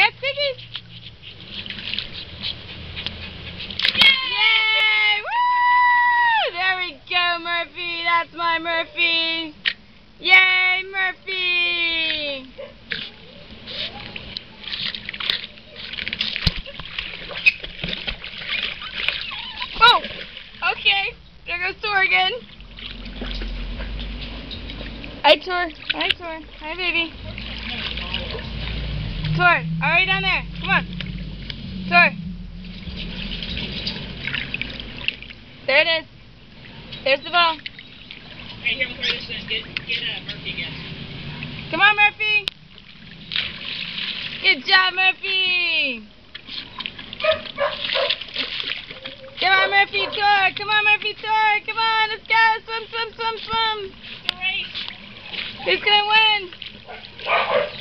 Yes, Piggy! Yay! Woo! There we go, Murphy. That's my Murphy. Yay, Murphy! Oh! Okay. There goes Tor again. Hi, Tor. Hi, Tor. Hi, baby. Tor, alright down there. Come on. Tor. There it is. There's the ball. Hey, here, we'll throw this in. Get Murphy again. Come on, Murphy. Good job, Murphy. Come on, Murphy, Tor. Come on, Murphy, Tor. Come on, let's go. Swim, swim, swim, swim. It's a race. Who's going to win?